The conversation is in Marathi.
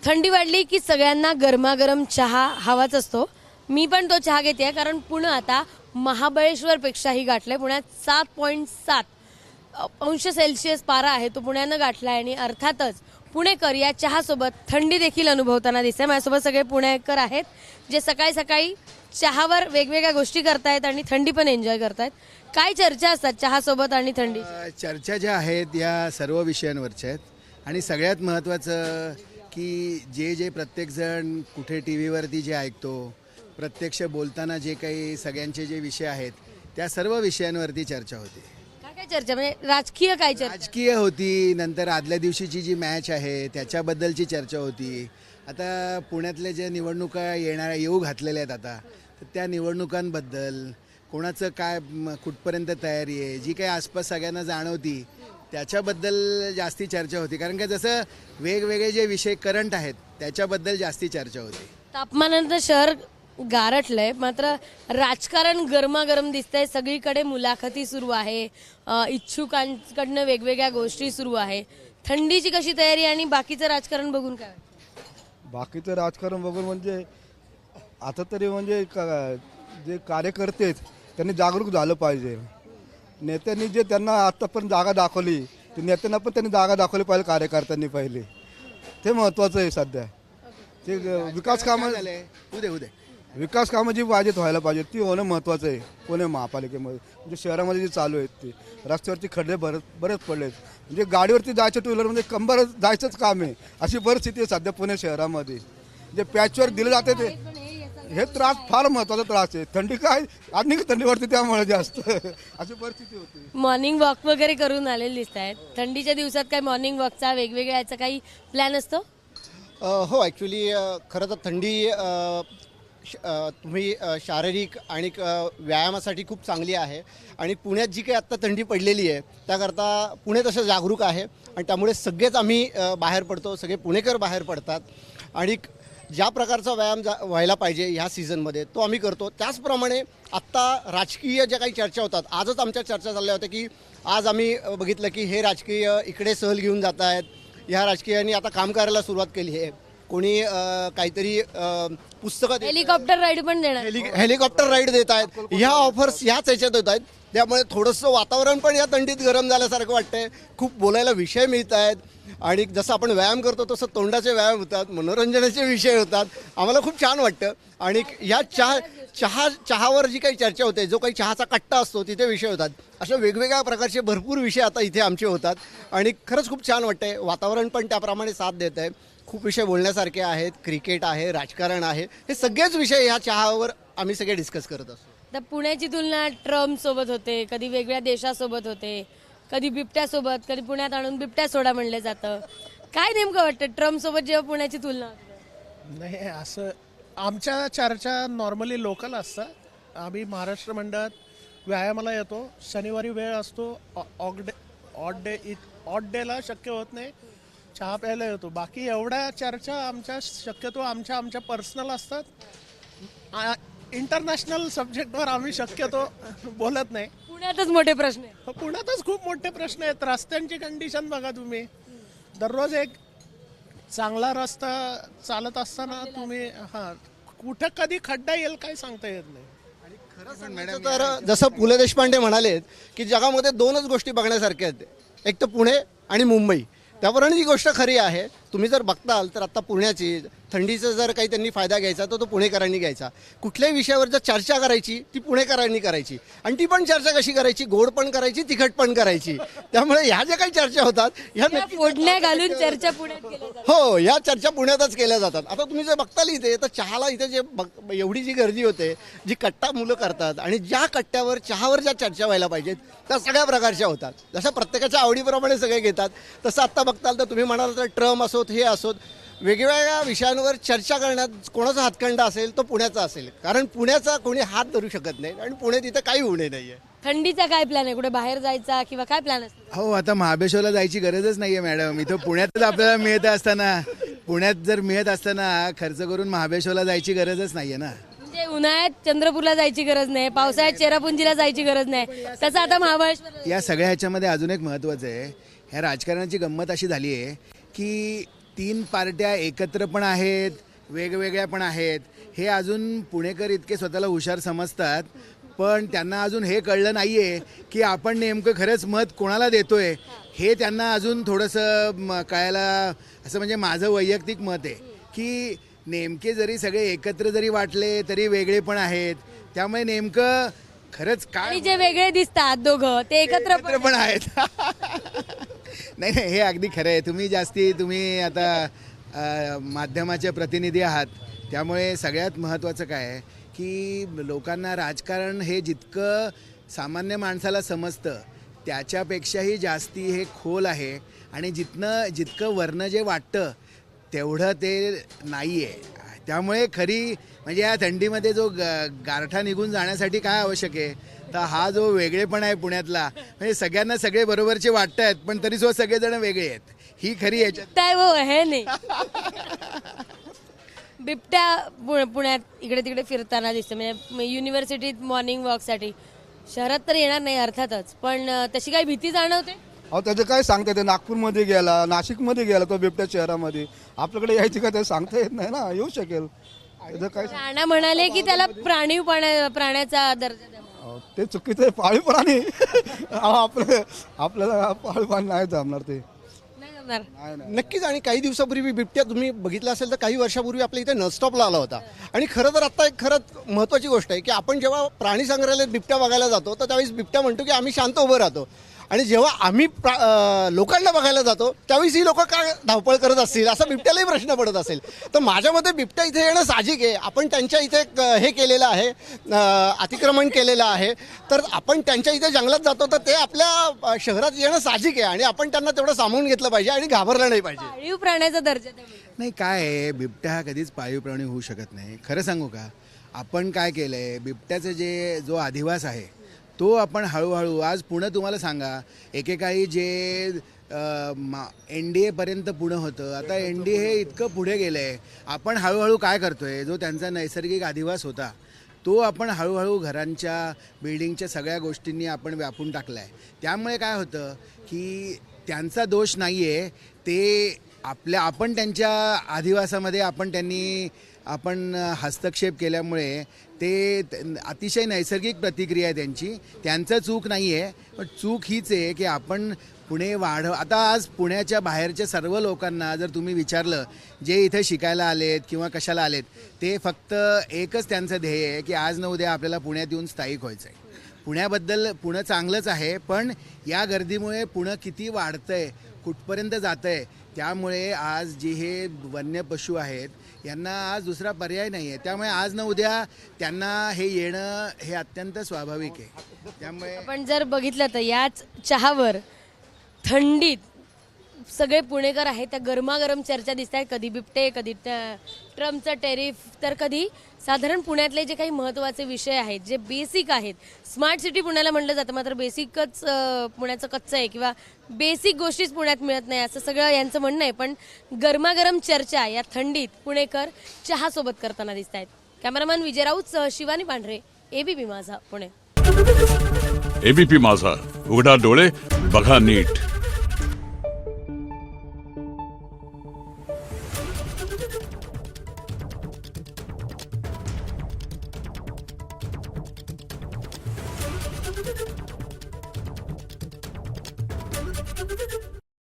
थंडी वाढली की सगळ्यांना गरमागरम चहा हवाच असतो. मी पण तो चहा घेते कारण पुणे आता महाबळेश्वरपेक्षाही गाठलंय. पुण्यात 7.7 अंश सेल्सिअस पारा आहे तो पुण्यानं गाठलाय आणि अर्थातच पुणेकर या चहासोबत थंडी देखील अनुभवताना दिसते. माझ्यासोबत सगळे पुणेकर आहेत जे सकाळी सकाळी चहावर वेगवेगळ्या गोष्टी करतायत आणि थंडी पण एन्जॉय करतायत. काय चर्चा असतात चहासोबत आणि थंडी? चर्चा ज्या आहेत या सर्व विषयांवरच्या आहेत आणि सगळ्यात महत्त्वाचं की जे प्रत्येकजण कुठे टी व्हीवरती जे ऐकतो, प्रत्यक्ष बोलताना जे काही सगळ्यांचे जे विषय आहेत त्या सर्व विषयांवरती चर्चा होती. काय चर्चा म्हणजे राजकीय काय चर्चा? राजकीय होती, नंतर आदल्या दिवशीची जी मॅच आहे त्याच्याबद्दलची चर्चा होती. आता पुण्यातल्या ज्या निवडणुका येऊ घातलेल्या आहेत आता, तर त्या निवडणुकांबद्दल कोणाचं काय कुठपर्यंत तयारी आहे, जी काही आसपास सगळ्यांना जाणवती त्याच्याबद्दल जास्ती चर्चा होती. कारण का जसं वेगवेगळे जे विषय करंट आहेत त्याच्याबद्दल जास्ती चर्चा होती. तापमानानंतर शहर गारठलंय मात्र राजकारण गरमागरम दिसतंय. सगळीकडे मुलाखती सुरू आहे, इच्छुकांकडनं वेगवेगळ्या गोष्टी सुरू आहे. थंडीची कशी तयारी आणि बाकीचं राजकारण बघून काय? बाकीचं राजकारण बघून म्हणजे आता तरी म्हणजे जे कार्यकर्ते आहेत त्यांनी जागरूक झालं पाहिजे. नेत्यांनी जे त्यांना आतापर्यंत जागा दाखवली ते नेत्यांना पण त्यांनी जागा दाखवली पाहिजे कार्यकर्त्यांनी पहिले. ते महत्त्वाचं आहे सध्या. ते विकास कामं विकास कामं जी पाहिजेत व्हायला पाहिजे ती होणं महत्त्वाचं आहे. पुणे महापालिकेमध्ये म्हणजे शहरामध्ये जे चालू आहेत ते रस्त्यावरती खड्डे बरेच पडले आहेत. म्हणजे गाडीवरती जायचं टू व्हीलरमध्ये कंबर जायचंच काम आहे अशी परिस्थिती आहे सध्या पुणे शहरामध्ये. जे पॅचवर दिले जाते ते हे त्रास फार महत्त्वाचा त्रास आहे. थंडी काय आणि थंडी वाढते त्यामुळे जास्त अशी परिस्थिती होती. मॉर्निंग वॉक वगैरे करून आलेले दिसत आहेत. थंडीच्या दिवसात काही मॉर्निंग वॉकचा वेगवेगळ्या याचा काही प्लॅन असतो? हो, ॲक्च्युली खरं तर थंडी तुम्ही शारीरिक आणि व्यायामासाठी खूप चांगली आहे आणि पुण्यात जी काही आत्ता थंडी पडलेली आहे त्याकरता पुणे तसं जागरूक आहे आणि त्यामुळे सगळेच आम्ही बाहेर पडतो, सगळे पुणेकर बाहेर पडतात आणि ज्या प्रकारचा व्यायाम व्हायला पाहिजे ह्या सीझनमध्ये तो आम्ही करतो. त्याचप्रमाणे आत्ता राजकीय ज्या काही चर्चा होतात, आजच आमच्या चर्चा चालल्या होत्या की आज आम्ही बघितलं की हे राजकीय इकडे सहल घेऊन जात आहेत. ह्या राजकीयांनी आता काम करायला सुरुवात केली आहे. कोणी काहीतरी पुस्तकं हेलिकॉप्टर राईड पण देणार, हेलिकॉप्टर राईड देत आहेत. ह्या ऑफर्स ह्याच ह्याच्यात होत आहेत. त्यामुळे थोडंसं वातावरण पण या थंडीत गरम झाल्यासारखं वाटतंय. खूप बोलायला विषय मिळत आहेत आणि जसं आपण व्यायाम करतो तसं तोंडाचे व्यायाम होतात, मनोरंजनाचे विषय होतात. आम्हाला खूप छान वाटतं आणि ह्या चहावर जी काही चर्चा होते, जो काही चहाचा कट्टा असतो तिथे विषय होतात. अशा वेगवेगळ्या प्रकारचे भरपूर विषय आता इथे आमचे होतात आणि खरंच खूप छान वाटतंय. वातावरण पण त्याप्रमाणे साथ देत आहे. खूप विषय बोलण्यासारखे आहेत. क्रिकेट आहे, राजकारण आहे, हे सगळेच विषय ह्या चहावर आम्ही सगळे डिस्कस करत असतो. तर पुण्याची तुलना ट्रम्प सोबत होते, कधी वेगळ्या देशासोबत होते, कधी बिबट्यासोबत, कधी पुण्यात आणून बिबट्या सोडा म्हणलं जातं. काय नेमकं वाटतं ट्रम्प सोबत जेव्हा पुण्याची तुलना होते? नाही, असं आमच्या चर्चा नॉर्मली लोकल असतात. आम्ही महाराष्ट्र मंडळात व्यायामाला येतो. शनिवारी वेळ असतो. ऑड डेला शक्य होत नाही. चहा प्यायला येतो. बाकी एवढ्या चर्चा आमच्या शक्यतो आमच्या पर्सनल असतात. इंटरनॅशनल सब्जेक्टवर आम्ही शक्यतो बोलत नाही. पुण्यातच मोठे प्रश्न आहेत. पुण्यातच खूप मोठे प्रश्न आहेत. रस्त्यांची कंडिशन बघा तुम्ही. दररोज एक चांगला रस्ता चालत असताना तुम्ही कुठं कधी खड्डा येईल काय सांगता येत नाही. तर जसं पु ल देशपांडे म्हणाले की जगामध्ये दोनच गोष्टी बघण्यासारख्या आहेत, एक तर पुणे आणि मुंबई. त्याप्रमाणे ही गोष्ट खरी आहे. तुम्ही जर बघताल तर आता पुण्याची थंडीचा जर काही त्यांनी फायदा घ्यायचा तर तो पुणेकरांनी घ्यायचा. कुठल्याही विषयावर जर चर्चा करायची ती पुणेकरांनी करायची आणि ती पण चर्चा कशी करायची, गोड पण करायची, तिखट पण करायची. त्यामुळे ह्या ज्या काही चर्चा होतात ह्या फोडण्या घालून चर्चा पुण्यात केल्या जातात. हो, ह्या चर्चा पुण्यातच केल्या जातात. आता तुम्ही जर बघताल इथे तर चहाला इथे जे एवढी जी गर्दी होते, जी कट्टा मुलं करतात आणि ज्या कट्ट्यावर चहावर ज्या चर्चा व्हायला पाहिजेत त्या सगळ्या प्रकारच्या होतात. जसं प्रत्येकाच्या आवडीप्रमाणे सगळे घेतात तसं आत्ता बघताल तर तुम्ही म्हणाल तर ट्रम्प असोत, हे असोत, वेगवेगळ्या विषयांवर चर्चा करण्यात कोणाचा हातखंडा असेल तो पुण्याचा असेल. कारण पुण्याचा कोणी हात धरू शकत नाही आणि पुणे तिथे काही होणे नाहीये. थंडीचा काय प्लॅन आहे? कुठे बाहेर जायचा किंवा काय प्लॅन असतो? हो, आता महाबळेश्वरला जायची गरजच नाहीये मॅडम. इथं पुण्यातच आपल्याला मिळत असताना खर्च करून महाबळेश्वरला जायची गरजच नाहीये ना. म्हणजे उन्हाळ्यात चंद्रपूरला जायची गरज नाही, पावसाळ्यात चेरापुंजीला जायची गरज नाही, तसं आता महाबळेश्वर. या सगळ्या ह्याच्यामध्ये अजून एक महत्त्वाचं आहे, ह्या राजकारणाची गंमत अशी झाली आहे की 3 पार्ट्या एकत्र पण आहेत, वेगवेगळ्या पण आहेत. हे अजून पुणेकर इतके स्वतःला हुशार समजतात, पण त्यांना अजून हे कळलं नाही आहे की आपण नेमकं खरंच मत कोणाला देतोय हे त्यांना अजून थोडंसं कळायला. असं म्हणजे माझं वैयक्तिक मत आहे की नेमके जरी सगळे एकत्र जरी वाटले तरी वेगळे पण आहेत. त्यामुळे नेमकं खरंच काय आणि जे वेगळे दिसतात दोघं ते एकत्र एकत्र पण आहेत. नाही नाही, हे अगदी खरं आहे. तुम्ही आता माध्यमाचे प्रतिनिधी आहात, त्यामुळे सगळ्यात महत्त्वाचं काय आहे की लोकांना राजकारण हे जितकं सामान्य माणसाला समजतं त्याच्यापेक्षाही जास्ती हे खोल आहे. आणि जितकं वरनं जे वाटतं तेवढं ते नाही आहे. त्यामुळे खरी म्हणजे या थंडीमध्ये जो गारठा निघून जाण्यासाठी काय आवश्यक आहे, तर हा जो वेगळेपण आहे पुण्यातला, म्हणजे सगळ्यांना सगळे बरोबरचे वाटत आहेत पण तरीसुद्धा सगळेजण वेगळे आहेत, ही खरी याच्यात. काय हो हे नाही बिबट्या पुण्यात इकडे तिकडे फिरताना दिसतो. म्हणजे युनिव्हर्सिटीत मॉर्निंग वॉकसाठी. शहरात तर येणार नाही अर्थातच, पण तशी काही भीती जाणवते? अहो त्याचं काय सांगता येते, नागपूरमध्ये गेला, नाशिकमध्ये गेला तो बिबट्या शहरामध्ये, आपल्याकडे यायची का ते सांगता येत नाही ना. येऊ शकेल त्याचं काय. राणा म्हणाले की त्याला प्राण्याचा दर्जा द्या. अहो, ते चुकीचं आहे. पाळीव प्राणी आपल्याला पाळीव प्राणी नाही जमणार ते. नाही जमणार. नाही नाही. नक्कीच. आणि काही दिवसापूर्वी बिबट्या तुम्ही बघितला असेल तर काही वर्षापूर्वी आपल्या इथे नॉनस्टॉपला आला होता. आणि खरं तर आता एक खरंच महत्त्वाची गोष्ट आहे की आपण जेव्हा प्राणी संग्रहालयात बिबट्या बघायला जातो तर त्यावेळेस बिबट्या म्हणतो की आम्ही शांत उभं राहतो. आणि जेव्हा आम्ही लोकांना बघायला जातो त्यावेळेस ही लोक का धावपळ करत असतील असा बिबट्यालाही प्रश्न पडत असेल. तर माझ्या मते बिबट्या इथे येणं साहजिक आहे. आपण त्यांच्या इथे हे केलेलं आहे, अतिक्रमण केलेलं आहे, तर आपण त्यांच्या इथे जंगलात जातो तर ते आपल्या शहरात येणं साहजिक आहे. आणि आपण त्यांना तेवढं सामावून घेतलं पाहिजे आणि घाबरलं नाही पाहिजे. पाळीव प्राण्याचा दर्जा द्या. नाही, काय आहे, बिबट्या हा कधीच पाळीव प्राणी होऊ शकत नाही. खरं सांगू का, आपण काय केलं आहे, बिबट्याचं जो अधिवास आहे तो आपण हळूहळू आज पुणे तुम्हाला सांगा, एकेकाळी जे NDA पर्यंत पुणे होतं, आता NDA हे इतकं पुढे गेलं आहे. आपण हळूहळू काय करतो आहे, जो त्यांचा नैसर्गिक अधिवास होता तो आपण हळूहळू घरांच्या बिल्डिंगच्या सगळ्या गोष्टींनी आपण व्यापून टाकला आहे. त्यामुळे काय होतं की त्यांचा दोष नाही आहे, ते आपण त्यांच्या अधिवासामध्ये आपण हस्तक्षेप केल्यामुळे ते अतिशय नैसर्गिक प्रतिक्रिया आहे त्यांची. त्यांचं चूक नाही आहे, पण चूक हीच आहे की आपण पुणे आता आज पुण्याच्या बाहेरच्या सर्व लोकांना जर तुम्ही विचारलं, जे इथे शिकायला आलेत किंवा कशाला आलेत, ते फक्त एकच त्यांचं ध्येय आहे की आज न उद्या आपल्याला पुण्यात येऊन स्थायिक व्हायचं आहे. पुणं चांगलंच आहे, पण या गर्दीमुळे पुणं किती वाढतंय, कुठपर्यंत जातंय, त्यामुळे आज जे हे वन्य पशु आहेत यांना आज दुसरा पर्याय नाही आहे. त्यामुळे आज न उद्या त्यांना हे येणं हे अत्यंत स्वाभाविक आहे. त्यामुळे आपण जर बघितलं तर याच चहावर थंडीत सगळे पुणेकर आहेत त्या गरमागरम चर्चा दिसत आहेत. कधी बिबटे, कधी ट्रम्पचं टेरिफ, तर कधी साधारण पुण्यातले जे काही महत्त्वाचे विषय आहेत, जे बेसिक आहेत. स्मार्ट सिटी पुण्याला म्हटलं जातं, मात्र बेसिकच पुण्याचं कच्चं आहे किंवा बेसिक गोष्टीच पुण्यात मिळत नाही असं सगळं यांचं म्हणणं आहे. पण गरमागरम चर्चा या थंडीत पुणेकर चहासोबत करताना दिसत आहेत. कॅमेरामॅन विजय राऊत सह शिवानी पांढरे, ABP माझा, पुणे. ABP माझा, उघडा डोळे बघा नीट.